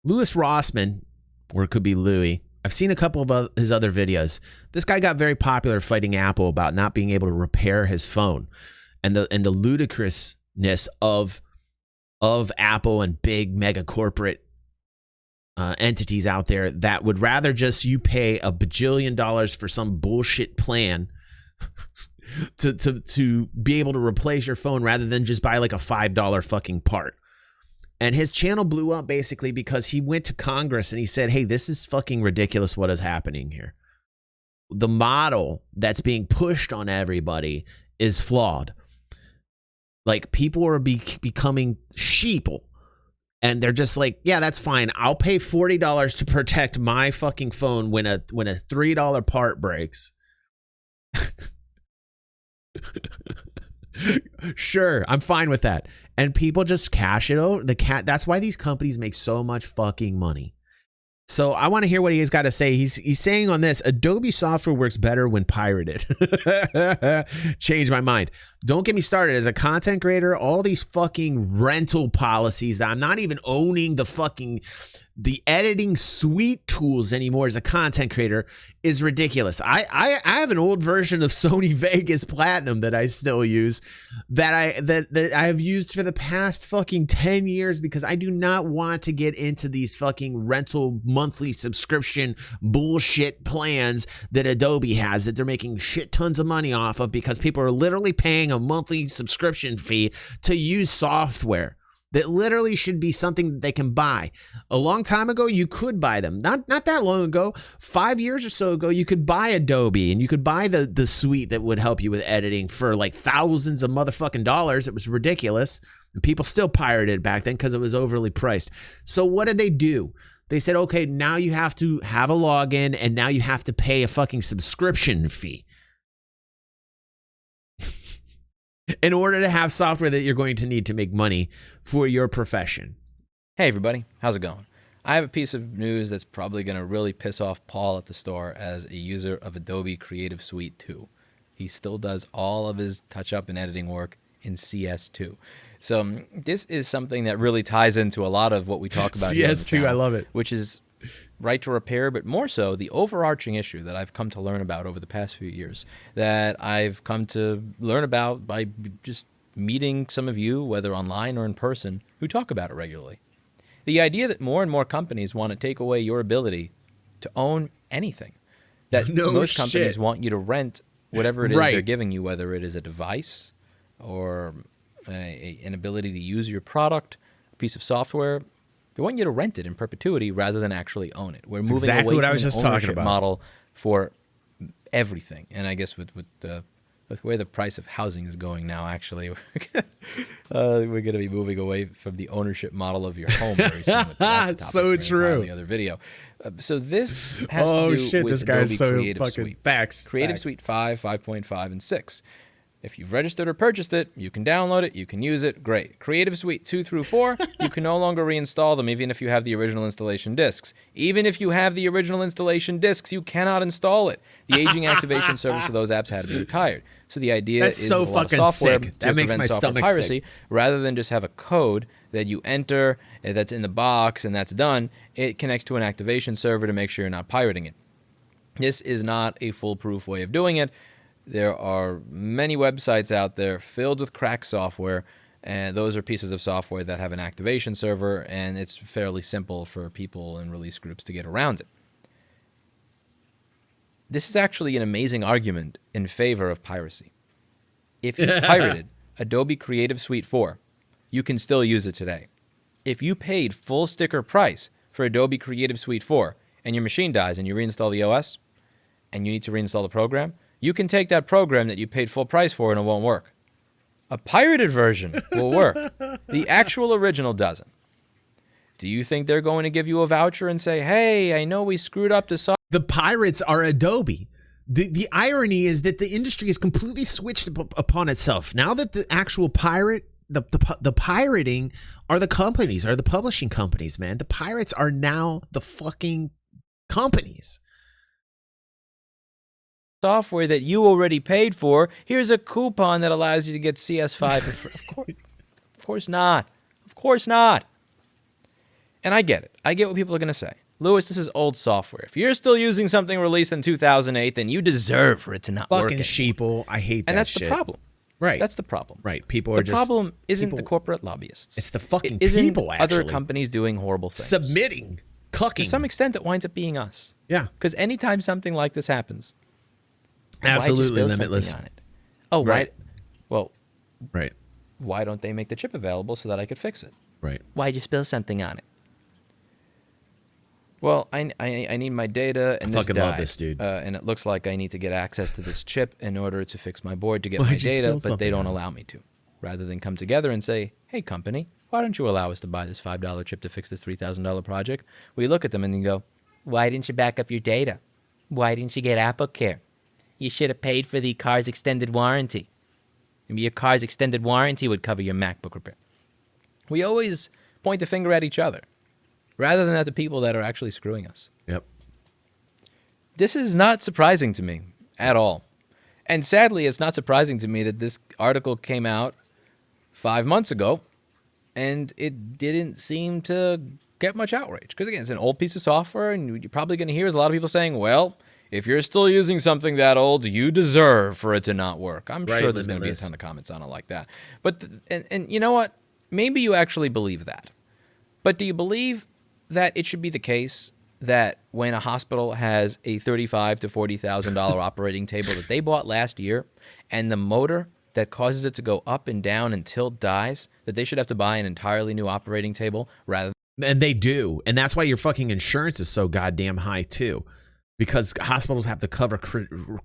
Louis Rossman, or it could be Louis. I've seen a couple of his other videos. This guy got very popular fighting Apple about not being able to repair his phone, and the ludicrousness of Apple and big mega corporate entities out there that would rather just you pay $1 bajillion for some bullshit plan to be able to replace your phone rather than just buy like a $5 fucking part. And his channel blew up basically because he went to Congress and he said, hey, this is fucking ridiculous what is happening here. The model that's being pushed on everybody is flawed. Like, people are becoming sheeple. And they're just like, yeah, that's fine. I'll pay $40 to protect my fucking phone when a $3 part breaks. Sure, I'm fine with that. And people just cash it over. That's why these companies make so much fucking money. So I want to hear what he's got to say. He's saying on this, Adobe software works better when pirated. Change my mind. Don't get me started. As a content creator, all these fucking rental policies that I'm not even owning the editing suite tools anymore as a content creator is ridiculous. I have an old version of Sony Vegas Platinum that I still use that I have used for the past fucking 10 years because I do not want to get into these fucking rental monthly subscription bullshit plans that Adobe has that they're making shit tons of money off of because people are literally paying a monthly subscription fee to use software that literally should be something that they can buy. A long time ago, you could buy them. Not that long ago, 5 years or so ago, you could buy Adobe and you could buy the suite that would help you with editing for like thousands of motherfucking dollars. It was ridiculous. And people still pirated it back then because it was overly priced. So what did they do? They said, okay, now you have to have a login and now you have to pay a fucking subscription fee in order to have software that you're going to need to make money for your profession. Hey everybody, how's it going? I have a piece of news that's probably going to really piss off Paul at the store as a user of Adobe Creative Suite 2. He still does all of his touch-up and editing work in CS2. So this is something that really ties into a lot of what we talk about here on the channel, I love it. Which is right to repair, but more so the overarching issue that I've come to learn about over the past few years, that I've come to learn about by just meeting some of you, whether online or in person, who talk about it regularly. The idea that more and more companies want to take away your ability to own anything. That most companies want you to rent whatever it is they're giving you, whether it is a device or an ability to use your product, a piece of software. They want you to rent it in perpetuity rather than actually own it. We're moving away from an ownership model for everything. And I guess with the way the price of housing is going now, actually, we're going to be moving away from the ownership model of your home very soon. That's so true. The other video. So this has to do with this Adobe guy's so Creative fucking Suite. facts. Creative Suite 5, 5.5, and 6. If you've registered or purchased it, you can download it, you can use it, great. Creative Suite 2 through 4, you can no longer reinstall them even if you have the original installation disks. Even if you have the original installation disks, you cannot install it. The aging activation service for those apps had to be retired. So the idea is so with a lot of fucking software sick. to That makes prevent my software stomach piracy, sick. rather than just have a code that you enter that's in the box and that's done, it connects to an activation server to make sure you're not pirating it. This is not a foolproof way of doing it. There are many websites out there filled with cracked software, and those are pieces of software that have an activation server, and it's fairly simple for people and release groups to get around it. This is actually an amazing argument in favor of piracy. If you pirated Adobe Creative Suite 4, you can still use it today. If you paid full sticker price for Adobe Creative Suite 4 and your machine dies and you reinstall the OS and you need to reinstall the program, you can take that program that you paid full price for and it won't work. A pirated version will work. The actual original doesn't. Do you think they're going to give you a voucher and say, hey, I know we screwed up the software? The pirates are Adobe. The irony is that the industry is completely switched upon itself. Now that the actual pirate, the pirating are the companies, are the publishing companies, man. The pirates are now the fucking companies. Software that you already paid for. Here's a coupon that allows you to get CS5 for free. Of course not. Of course not. And I get it. I get what people are going to say. Louis, this is old software. If you're still using something released in 2008, then you deserve for it to not work Fucking anymore. sheeple. I hate that And that's shit. the problem. Right. That's the problem. Right. People are The just... problem isn't people- the corporate lobbyists. It's the fucking It isn't people, actually. other companies doing horrible things. Submitting. Cucking. To some extent, it winds up being us. Yeah. Because anytime something like this happens, Absolutely why'd you spill limitless. something on it? Oh, Right. Well, Right. why don't they make the chip available so that I could fix it? Right. Why'd you spill something on it? Well, I need my data, and I this fucking died, love this dude. and it looks like I need to get access to this chip in order to fix my board to get Why'd my you data, spill but something they don't on it? allow me to. Rather than come together and say, hey, company, why don't you allow us to buy this $5 chip to fix this $3,000 project? We look at them and then go, why didn't you back up your data? Why didn't you get AppleCare? You should have paid for the car's extended warranty. Maybe your car's extended warranty would cover your MacBook repair. We always point the finger at each other, rather than at the people that are actually screwing us. Yep. This is not surprising to me at all. And sadly, it's not surprising to me that this article came out 5 months ago, and it didn't seem to get much outrage. Because again, it's an old piece of software, and you're probably going to hear is a lot of people saying, well, if you're still using something that old, you deserve for it to not work. I'm Right, sure there's going to be a limitless. ton of comments on it like that. But and you know what? Maybe you actually believe that. But do you believe that it should be the case that when a hospital has a $35,000 to $40,000 operating table that they bought last year, and the motor that causes it to go up and down until it dies, that they should have to buy an entirely new operating table rather And they do. And that's why your fucking insurance is so goddamn high, too. Because hospitals have to cover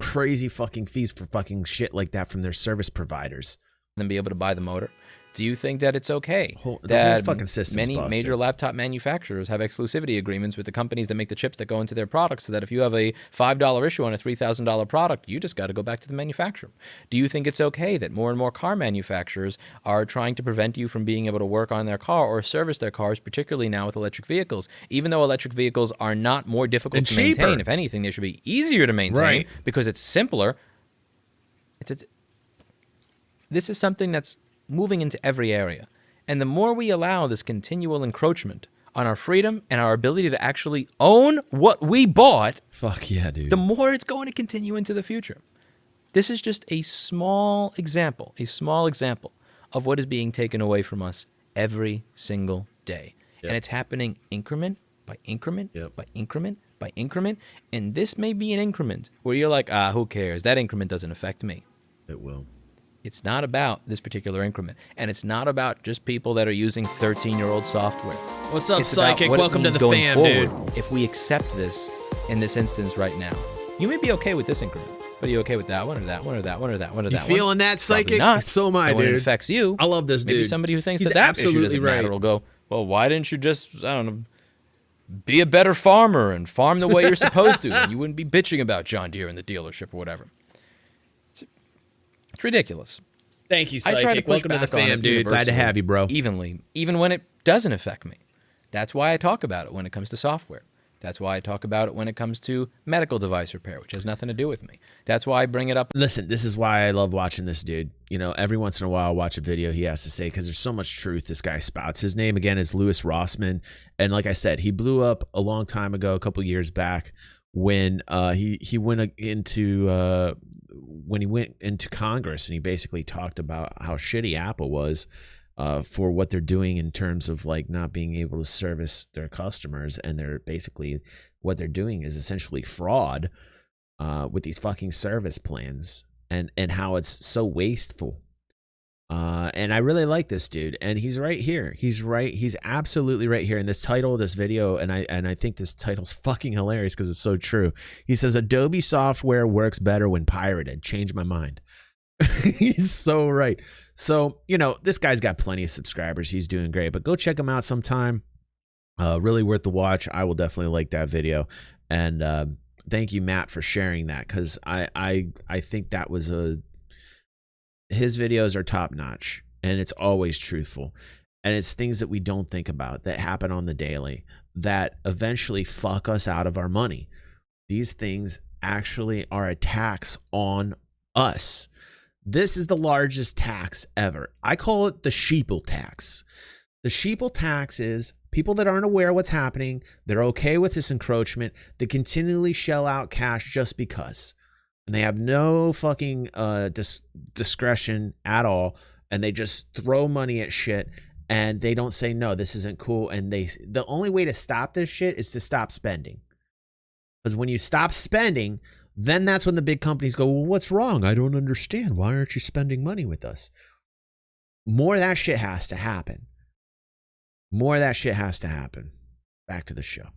crazy fucking fees for fucking shit like that from their service providers. than be able to buy the motor? Do you think that it's okay The whole that fucking system's many busted. major laptop manufacturers have exclusivity agreements with the companies that make the chips that go into their products, so that if you have a $5 issue on a $3,000 product, you just got to go back to the manufacturer? Do you think it's okay that more and more car manufacturers are trying to prevent you from being able to work on their car or service their cars, particularly now with electric vehicles? Even though electric vehicles are not more difficult And to cheaper. maintain, if anything, they should be easier to maintain Right. because it's simpler. This is something that's moving into every area. And the more we allow this continual encroachment on our freedom and our ability to actually own what we bought, Fuck yeah, dude. the more it's going to continue into the future. This is just a small example of what is being taken away from us every single day. Yep. And it's happening increment by increment Yep. by increment by increment. And this may be an increment where you're like, who cares? That increment doesn't affect me. It will. It's not about this particular increment. And it's not about just people that are using 13-year-old software. What's up, It's about Psychic? what it Welcome to means the going fam, forward. dude. If we accept this in this instance right now, you may be okay with this increment, but are you okay with that one or that one or that one or that one or You that one? feeling that, Probably Psychic? not. So am I, And when it dude. affects you, I love this maybe dude. somebody who thinks He's that issue absolutely doesn't right. matter will go, well, why didn't you just, I don't know, be a better farmer and farm the way you're supposed to, and you wouldn't be bitching about John Deere in the dealership or whatever. It's ridiculous. Thank you, I try to Psychic. push Welcome to the back on fam, it dude. Glad to universally, have you, bro. Evenly, even when it doesn't affect me. That's why I talk about it when it comes to software. That's why I talk about it when it comes to medical device repair, which has nothing to do with me. That's why I bring it up. Listen, this is why I love watching this dude. You know, every once in a while I'll watch a video he has to say because there's so much truth this guy spouts. His name, again, is Louis Rossman. And like I said, he blew up a long time ago, a couple years back, when he went into Congress, and he basically talked about how shitty Apple was for what they're doing in terms of like not being able to service their customers, and they're basically what they're doing is essentially fraud with these fucking service plans, and how it's so wasteful. And I really like this dude, and he's right here. He's right. He's absolutely right here in this title of this video, and I think this title's fucking hilarious because it's so true. He says Adobe software works better when pirated. Changed my mind. He's so right. So, you know, this guy's got plenty of subscribers. He's doing great, but go check him out sometime. Really worth the watch. I will definitely like that video. And thank you, Matt, for sharing that, because I think that was his videos are top notch, and it's always truthful. And it's things that we don't think about that happen on the daily that eventually fuck us out of our money. These things actually are a tax on us. This is the largest tax ever. I call it the SHEEPLE tax. The sheeple tax is people that aren't aware of what's happening. They're okay with this encroachment. They continually shell out cash just because. And they have no fucking discretion at all. And they just throw money at shit. And they don't say, no, this isn't cool. And the only way to stop this shit is to stop spending. Because when you stop spending, then that's when the big companies go, well, what's wrong? I don't understand. Why aren't you spending money with us? More of that shit has to happen. More of that shit has to happen. Back to the show.